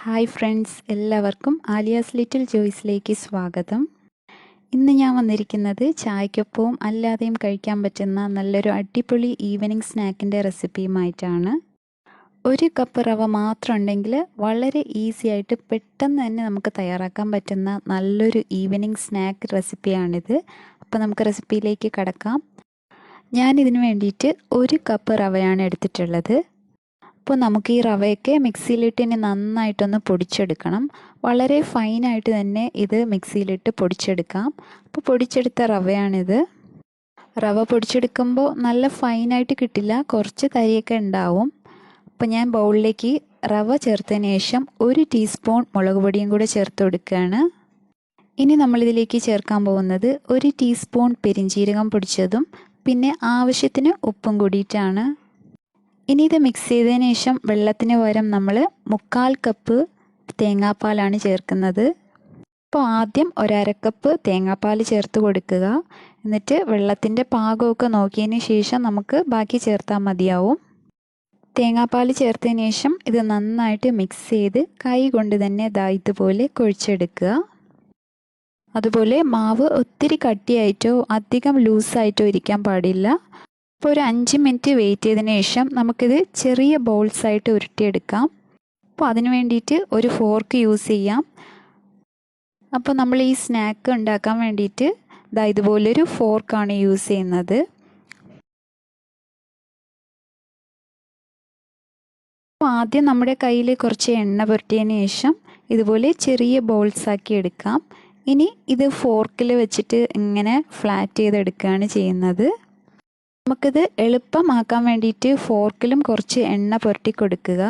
Hi friends, എല്ലാവർക്കും Aaliya's little ജോയ്സിലേക്ക് സ്വാഗതം. ഇന്ന് ഞാൻ വന്നിരിക്കുന്നത് ചായക്കൊപ്പവും അല്ലാതെയും കഴിക്കാൻ പറ്റുന്ന നല്ലൊരു അടിപൊളി ഈവനിങ് സ്നാക്കിൻ്റെ റെസിപ്പിയുമായിട്ടാണ്. 1 കപ്പ് റവ മാത്രം ഉണ്ടെങ്കിൽ വളരെ ഈസി ആയിട്ട് പെട്ടെന്ന് തന്നെ നമുക്ക് തയ്യാറാക്കാൻ പറ്റുന്ന നല്ലൊരു ഈവനിങ് സ്നാക്ക് റെസിപ്പിയാണിത്. അപ്പോൾ നമുക്ക് റെസിപ്പിയിലേക്ക് കടക്കാം. ഞാനിതിന് വേണ്ടിയിട്ട് 1 കപ്പ് റവയാണ് എടുത്തിട്ടുള്ളത്. അപ്പോൾ നമുക്ക് ഈ റവയൊക്കെ മിക്സിയിലിട്ട് ഇനി നന്നായിട്ടൊന്ന് പൊടിച്ചെടുക്കണം. വളരെ ഫൈനായിട്ട് തന്നെ ഇത് മിക്സിയിലിട്ട് പൊടിച്ചെടുക്കാം. അപ്പോൾ പൊടിച്ചെടുത്ത റവയാണിത്. റവ പൊടിച്ചെടുക്കുമ്പോൾ നല്ല ഫൈനായിട്ട് കിട്ടില്ല, കുറച്ച് തരിയൊക്കെ ഉണ്ടാവും. അപ്പോൾ ഞാൻ ബൗളിലേക്ക് റവ ചേർത്തതിന് ശേഷം 1 ടീസ്പൂൺ മുളക് പൊടിയും കൂടെ ചേർത്ത് കൊടുക്കുകയാണ്. ഇനി നമ്മളിതിലേക്ക് ചേർക്കാൻ പോകുന്നത് 1 ടീസ്പൂൺ പെരിഞ്ജീരകം പൊടിച്ചതും പിന്നെ ആവശ്യത്തിന് ഉപ്പും കൂടിയിട്ടാണ്. ഇനി ഇത് മിക്സ് ചെയ്തതിന് ശേഷം വെള്ളത്തിന് പകരം നമ്മൾ 1/4 കപ്പ് തേങ്ങാപ്പാലാണ് ചേർക്കുന്നത്. അപ്പോൾ ആദ്യം 1/2 കപ്പ് തേങ്ങാപ്പാൽ ചേർത്ത് കൊടുക്കുക. എന്നിട്ട് വെള്ളത്തിൻ്റെ പാകമൊക്കെ നോക്കിയതിന് ശേഷം നമുക്ക് ബാക്കി ചേർത്താൽ മതിയാവും. തേങ്ങാപ്പാൽ ചേർത്തതിന് ശേഷം ഇത് നന്നായിട്ട് മിക്സ് ചെയ്ത് കൈ കൊണ്ട് തന്നെ ഇതുപോലെ കുഴച്ചെടുക്കുക. അതുപോലെ മാവ് ഒത്തിരി കട്ടിയായിട്ടോ അധികം ലൂസായിട്ടോ ഇരിക്കാൻ പാടില്ല. അപ്പോൾ ഒരു 5 മിനിറ്റ് വെയിറ്റ് ചെയ്തതിന് ശേഷം നമുക്കിത് ചെറിയ ബോൾസായിട്ട് ഉരുട്ടിയെടുക്കാം. അപ്പോൾ അതിന് വേണ്ടിയിട്ട് ഒരു ഫോർക്ക് യൂസ് ചെയ്യാം. അപ്പോൾ നമ്മൾ ഈ സ്നാക്ക് ഉണ്ടാക്കാൻ വേണ്ടിയിട്ട് ഇതുപോലൊരു ഫോർക്കാണ് യൂസ് ചെയ്യുന്നത്. അപ്പോൾ ആദ്യം നമ്മുടെ കയ്യിൽ കുറച്ച് എണ്ണ പുരട്ടിയതിന് ശേഷം ഇതുപോലെ ചെറിയ ബോൾസാക്കി എടുക്കാം. ഇനി ഇത് ഫോർക്കിൽ വെച്ചിട്ട് ഇങ്ങനെ ഫ്ലാറ്റ് ചെയ്തെടുക്കുകയാണ് ചെയ്യുന്നത്. നമുക്കിത് എളുപ്പമാക്കാൻ വേണ്ടിയിട്ട് ഫോർക്കിലും കുറച്ച് എണ്ണ പുരട്ടി കൊടുക്കുക.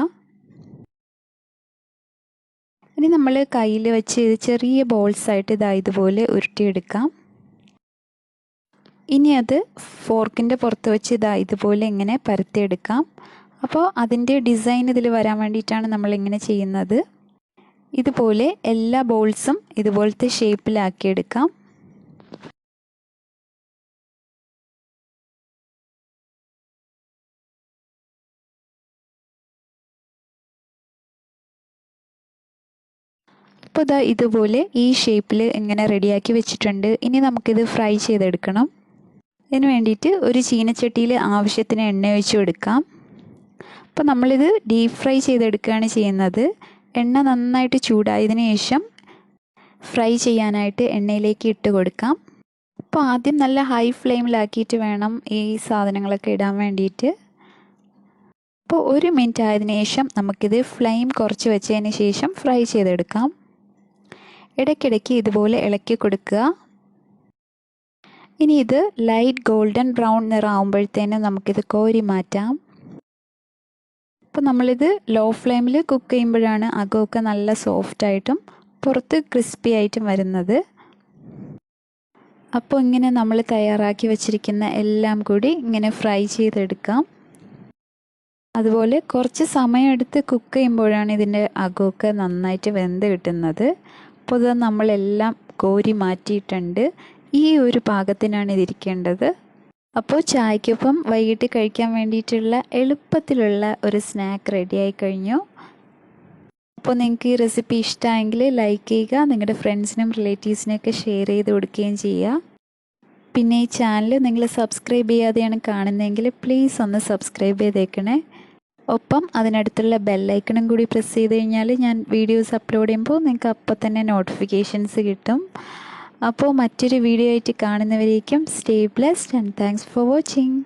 ഇനി നമ്മൾ കയ്യിൽ വെച്ച് ഇത് ചെറിയ ബോൾസായിട്ട് ഇതുപോലെ ഉരുട്ടിയെടുക്കാം. ഇനി അത് ഫോർക്കിൻ്റെ പുറത്ത് വെച്ച് ഇതുപോലെ ഇങ്ങനെ പരത്തിയെടുക്കാം. അപ്പോൾ അതിൻ്റെ ഡിസൈൻ ഇതിൽ വരാൻ വേണ്ടിയിട്ടാണ് നമ്മളിങ്ങനെ ചെയ്യുന്നത്. ഇതുപോലെ എല്ലാ ബോൾസും ഇതുപോലത്തെ ഷേപ്പിലാക്കിയെടുക്കാം. അപ്പോൾ ഇതുപോലെ ഈ ഷേപ്പിൽ ഇങ്ങനെ റെഡിയാക്കി വെച്ചിട്ടുണ്ട്. ഇനി നമുക്കിത് ഫ്രൈ ചെയ്തെടുക്കണം. ഇതിന് വേണ്ടിയിട്ട് ഒരു ചീനച്ചട്ടിയിൽ ആവശ്യത്തിന് എണ്ണ ഒഴിച്ച് കൊടുക്കാം. അപ്പോൾ നമ്മളിത് ഡീപ്പ് ഫ്രൈ ചെയ്തെടുക്കുകയാണ് ചെയ്യുന്നത്. എണ്ണ നന്നായിട്ട് ചൂടായതിനു ശേഷം ഫ്രൈ ചെയ്യാനായിട്ട് എണ്ണയിലേക്ക് ഇട്ട് കൊടുക്കാം. അപ്പോൾ ആദ്യം നല്ല ഹൈ ഫ്ലെയിമിലാക്കിയിട്ട് വേണം ഈ സാധനങ്ങളൊക്കെ ഇടാൻ വേണ്ടിയിട്ട്. അപ്പോൾ 1 മിനിറ്റ് ആയതിനു ശേഷം നമുക്കിത് ഫ്ലെയിം കുറച്ച് വെച്ചതിന് ശേഷം ഫ്രൈ ചെയ്തെടുക്കാം. ഇടയ്ക്കിടയ്ക്ക് ഇതുപോലെ ഇളക്കി കൊടുക്കുക. ഇനി ഇത് ലൈറ്റ് ഗോൾഡൻ ബ്രൗൺ നിറമാകുമ്പോഴത്തേനും നമുക്കിത് കോരി മാറ്റാം. അപ്പോൾ നമ്മളിത് ലോ ഫ്ലെയിമിൽ കുക്ക് ചെയ്യുമ്പോഴാണ് അകമൊക്കെ നല്ല സോഫ്റ്റായിട്ടും പുറത്ത് ക്രിസ്പി ആയിട്ടും വരുന്നത്. അപ്പോൾ ഇങ്ങനെ നമ്മൾ തയ്യാറാക്കി വെച്ചിരിക്കുന്ന എല്ലാം കൂടി ഇങ്ങനെ ഫ്രൈ ചെയ്തെടുക്കാം. അതുപോലെ കുറച്ച് സമയമെടുത്ത് കുക്ക് ചെയ്യുമ്പോഴാണ് ഇതിൻ്റെ അകമൊക്കെ നന്നായിട്ട് വെന്ത് കിട്ടുന്നത്. അപ്പോൾ ഇത് നമ്മളെല്ലാം കോരി മാറ്റിയിട്ടുണ്ട്. ഈ ഒരു പാകത്തിനാണ് ഇതിരിക്കേണ്ടത്. അപ്പോൾ ചായക്കൊപ്പം വൈകിട്ട് കഴിക്കാൻ വേണ്ടിയിട്ടുള്ള എളുപ്പത്തിലുള്ള ഒരു സ്നാക്ക് റെഡിയായി കഴിഞ്ഞു. അപ്പോൾ നിങ്ങൾക്ക് ഈ റെസിപ്പി ഇഷ്ടമായെങ്കിൽ ലൈക്ക് ചെയ്യുക, നിങ്ങളുടെ ഫ്രണ്ട്സിനും റിലേറ്റീവ്സിനൊക്കെ ഷെയർ ചെയ്ത് കൊടുക്കുകയും ചെയ്യുക. പിന്നെ ഈ ചാനൽ നിങ്ങൾ സബ്സ്ക്രൈബ് ചെയ്യാതെയാണ് കാണുന്നതെങ്കിൽ പ്ലീസ് ഒന്ന് സബ്സ്ക്രൈബ് ചെയ്തേക്കണേ. ഒപ്പം അതിനടുത്തുള്ള ബെല്ലൈക്കണും കൂടി പ്രസ് ചെയ്ത് കഴിഞ്ഞാൽ ഞാൻ വീഡിയോസ് അപ്ലോഡ് ചെയ്യുമ്പോൾ നിങ്ങൾക്ക് അപ്പോൾ തന്നെ നോട്ടിഫിക്കേഷൻസ് കിട്ടും. അപ്പോൾ മറ്റൊരു വീഡിയോ ആയിട്ട് കാണുന്നവരേക്കും stay blessed and thanks for watching.